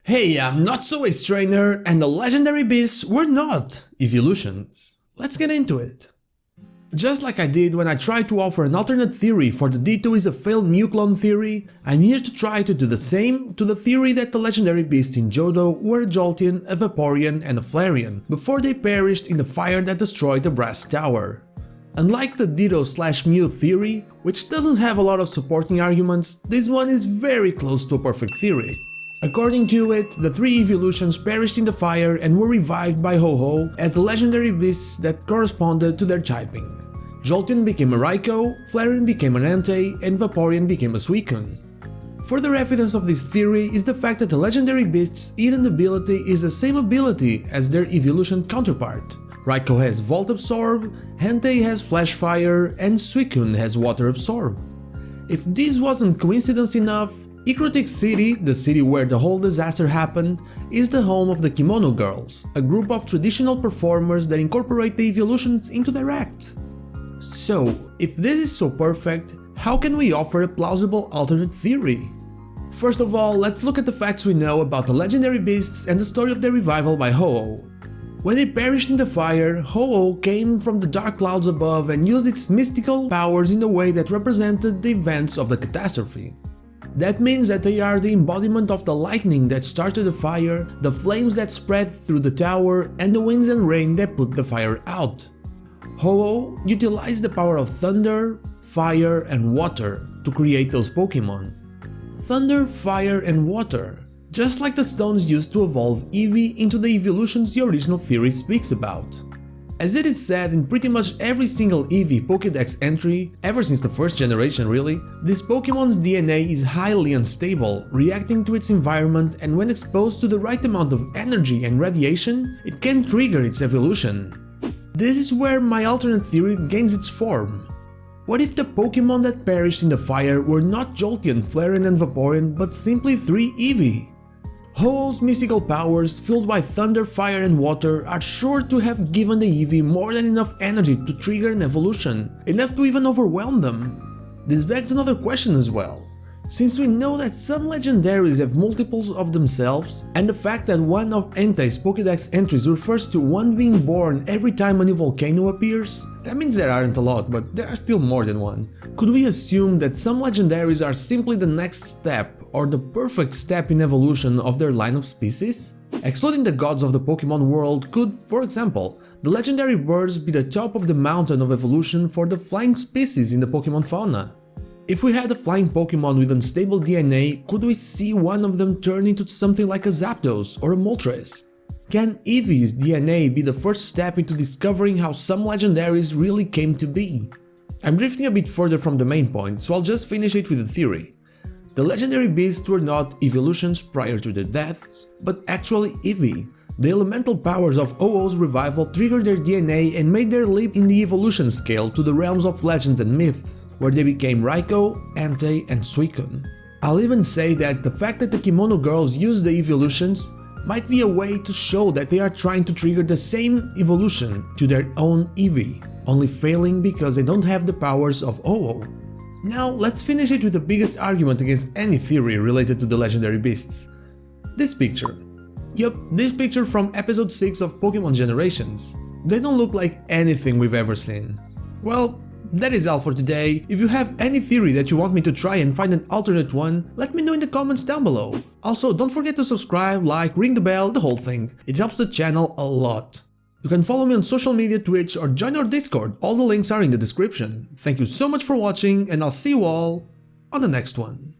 Hey, I'm notsoAceTrainer, and the Legendary Beasts were not Eeveelutions. Let's get into it. Just like I did when I tried to offer an alternate theory for the D2 is a failed Mew clone theory, I'm here to try to do the same to the theory that the Legendary Beasts in Johto were a Jolteon, a Vaporeon and a Flareon, before they perished in the fire that destroyed the Brass Tower. Unlike the Ditto/Mew theory, which doesn't have a lot of supporting arguments, this one is very close to a perfect theory. According to it, the three Eeveelutions perished in the fire and were revived by Ho-Oh as the legendary beasts that corresponded to their typing. Jolteon became a Raikou, Flareon became an Entei, and Vaporeon became a Suicune. Further evidence of this theory is the fact that the legendary beasts' hidden ability is the same ability as their Eeveelution counterpart. Raikou has Volt Absorb, Entei has Flash Fire, and Suicune has Water Absorb. If this wasn't coincidence enough, Ecruteak City, the city where the whole disaster happened, is the home of the Kimono Girls, a group of traditional performers that incorporate the Eeveelutions into their act. So, if this is so perfect, how can we offer a plausible alternate theory? First of all, let's look at the facts we know about the legendary beasts and the story of their revival by Ho-Oh. When they perished in the fire, Ho-Oh came from the dark clouds above and used its mystical powers in a way that represented the events of the catastrophe. That means that they are the embodiment of the lightning that started the fire, the flames that spread through the tower, and the winds and rain that put the fire out. Ho-Oh utilized the power of thunder, fire, and water to create those Pokémon. Thunder, fire, and water, just like the stones used to evolve Eevee into the Eeveelutions the original theory speaks about. As it is said in pretty much every single Eevee Pokédex entry, ever since the first generation really, this Pokémon's DNA is highly unstable, reacting to its environment, and when exposed to the right amount of energy and radiation, it can trigger its evolution. This is where my alternate theory gains its form. What if the Pokémon that perished in the fire were not Jolteon, Flareon and Vaporeon, but simply three Eevee? Ho-Oh's mystical powers, fueled by thunder, fire and water, are sure to have given the Eevee more than enough energy to trigger an evolution, enough to even overwhelm them. This begs another question as well. Since we know that some legendaries have multiples of themselves, and the fact that one of Entei's Pokédex entries refers to one being born every time a new volcano appears, that means there aren't a lot, but there are still more than one. Could we assume that some legendaries are simply the next step or the perfect step in evolution of their line of species? Excluding the gods of the Pokémon world, could, for example, the legendary birds be the top of the mountain of evolution for the flying species in the Pokémon fauna? If we had a flying Pokémon with unstable DNA, could we see one of them turn into something like a Zapdos or a Moltres? Can Eevee's DNA be the first step into discovering how some legendaries really came to be? I'm drifting a bit further from the main point, so I'll just finish it with a theory. The legendary beasts were not Eeveelutions prior to their deaths, but actually Eevee. The elemental powers of Ho-Oh's revival triggered their DNA and made their leap in the evolution scale to the realms of legends and myths, where they became Raikou, Entei and Suicune. I'll even say that the fact that the Kimono Girls use the Eeveelutions might be a way to show that they are trying to trigger the same evolution to their own Eevee, only failing because they don't have the powers of Ho-Oh. Now let's finish it with the biggest argument against any theory related to the legendary beasts. This picture. Yup, this picture from episode 6 of Pokémon Generations. They don't look like anything we've ever seen. Well, that is all for today. If you have any theory that you want me to try and find an alternate one, let me know in the comments down below. Also, don't forget to subscribe, like, ring the bell, the whole thing. It helps the channel a lot. You can follow me on social media, Twitch, or join our Discord. All the links are in the description. Thank you so much for watching, and I'll see you all on the next one.